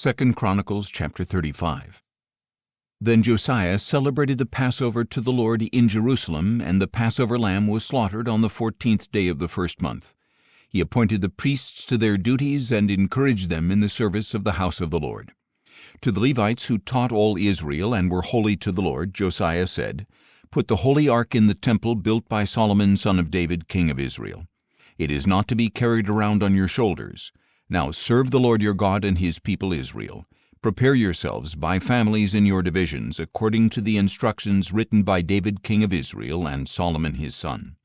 2 Chronicles chapter 35. Then Josiah celebrated the Passover to the Lord in Jerusalem, and the Passover lamb was slaughtered on the 14th day of the first month. He appointed the priests to their duties and encouraged them in the service of the house of the Lord. To the Levites who taught all Israel and were holy to the Lord, Josiah said, "Put the holy ark in the temple built by Solomon son of David, king of Israel. It is not to be carried around on your shoulders. Now serve the Lord your God and his people Israel. Prepare yourselves by families in your divisions, according to the instructions written by David king of Israel and Solomon his son.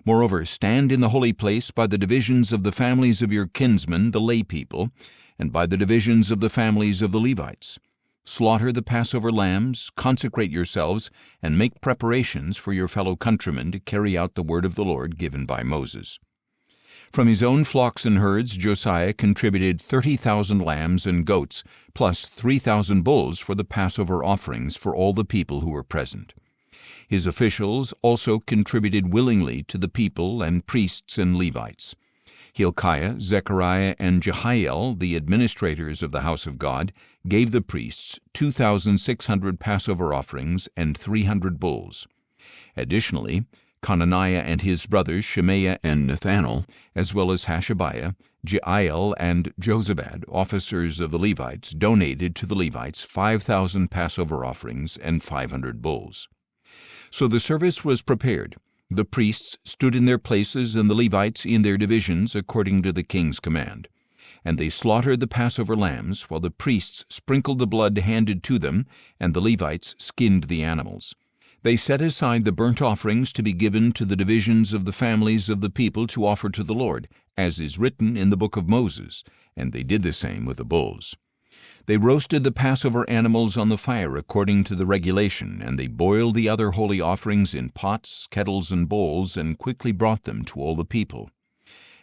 Moreover, stand in the holy place by the divisions of the families of your kinsmen, the lay people, and by the divisions of the families of the Levites. Slaughter the Passover lambs, consecrate yourselves, and make preparations for your fellow countrymen to carry out the word of the Lord given by Moses." From his own flocks and herds, Josiah contributed 30,000 lambs and goats, plus 3,000 bulls for the Passover offerings for all the people who were present. His officials also contributed willingly to the people and priests and Levites. Hilkiah, Zechariah, and Jehiel, the administrators of the house of God, gave the priests 2,600 Passover offerings and 300 bulls. Additionally, Conaniah and his brothers Shemaiah and Nethanel, as well as Hashabiah, Jeiel, and Jozabad, officers of the Levites, donated to the Levites 5,000 Passover offerings and 500 bulls. So the service was prepared. The priests stood in their places and the Levites in their divisions according to the king's command. And they slaughtered the Passover lambs, while the priests sprinkled the blood handed to them, and the Levites skinned the animals. They set aside the burnt offerings to be given to the divisions of the families of the people to offer to the Lord, as is written in the book of Moses, and they did the same with the bulls. They roasted the Passover animals on the fire according to the regulation, and they boiled the other holy offerings in pots, kettles, and bowls, and quickly brought them to all the people.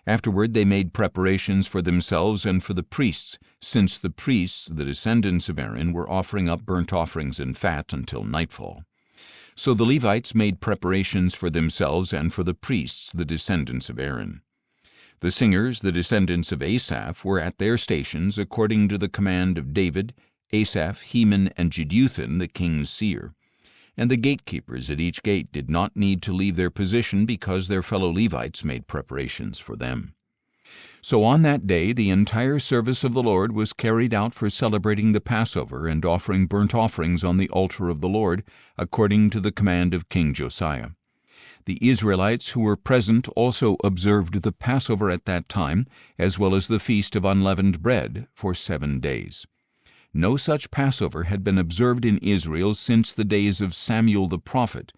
Afterward they made preparations for themselves and for the priests, since the priests, the descendants of Aaron, were offering up burnt offerings and fat until nightfall. So the Levites made preparations for themselves and for the priests, the descendants of Aaron. The singers, the descendants of Asaph, were at their stations according to the command of David, Asaph, Heman, and Jeduthun, the king's seer. And the gatekeepers at each gate did not need to leave their position because their fellow Levites made preparations for them. So on that day the entire service of the Lord was carried out for celebrating the Passover and offering burnt offerings on the altar of the Lord, according to the command of King Josiah. The Israelites who were present also observed the Passover at that time, as well as the Feast of Unleavened Bread, for 7 days. No such Passover had been observed in Israel since the days of Samuel the prophet.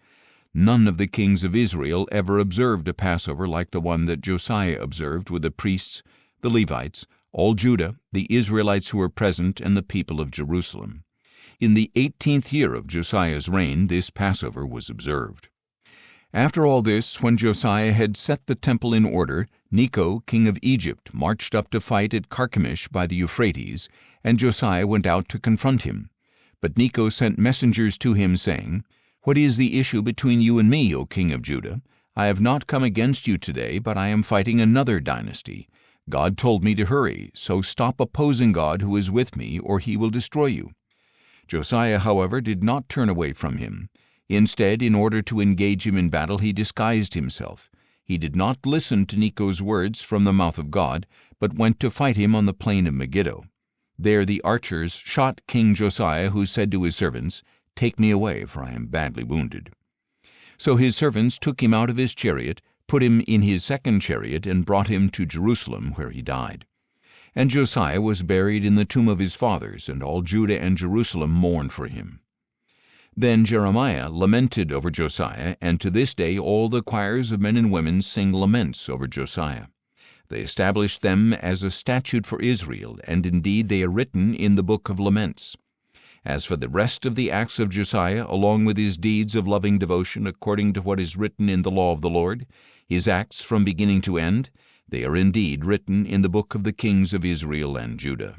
None of the kings of Israel ever observed a Passover like the one that Josiah observed with the priests, the Levites, all Judah, the Israelites who were present, and the people of Jerusalem. In the 18th year of Josiah's reign, this Passover was observed. After all this, when Josiah had set the temple in order, Necho, king of Egypt, marched up to fight at Carchemish by the Euphrates, and Josiah went out to confront him. But Necho sent messengers to him, saying, "What is the issue between you and me, O king of Judah? I have not come against you today, but I am fighting another dynasty. God told me to hurry, so stop opposing God who is with me, or he will destroy you." Josiah, however, did not turn away from him. Instead, in order to engage him in battle, he disguised himself. He did not listen to Necho's words from the mouth of God, but went to fight him on the plain of Megiddo. There the archers shot King Josiah, who said to his servants, "Take me away, for I am badly wounded." So his servants took him out of his chariot, put him in his second chariot, and brought him to Jerusalem, where he died. And Josiah was buried in the tomb of his fathers, and all Judah and Jerusalem mourned for him. Then Jeremiah lamented over Josiah, and to this day all the choirs of men and women sing laments over Josiah. They established them as a statute for Israel, and indeed they are written in the book of laments. As for the rest of the acts of Josiah, along with his deeds of loving devotion according to what is written in the law of the Lord, his acts from beginning to end, they are indeed written in the book of the kings of Israel and Judah.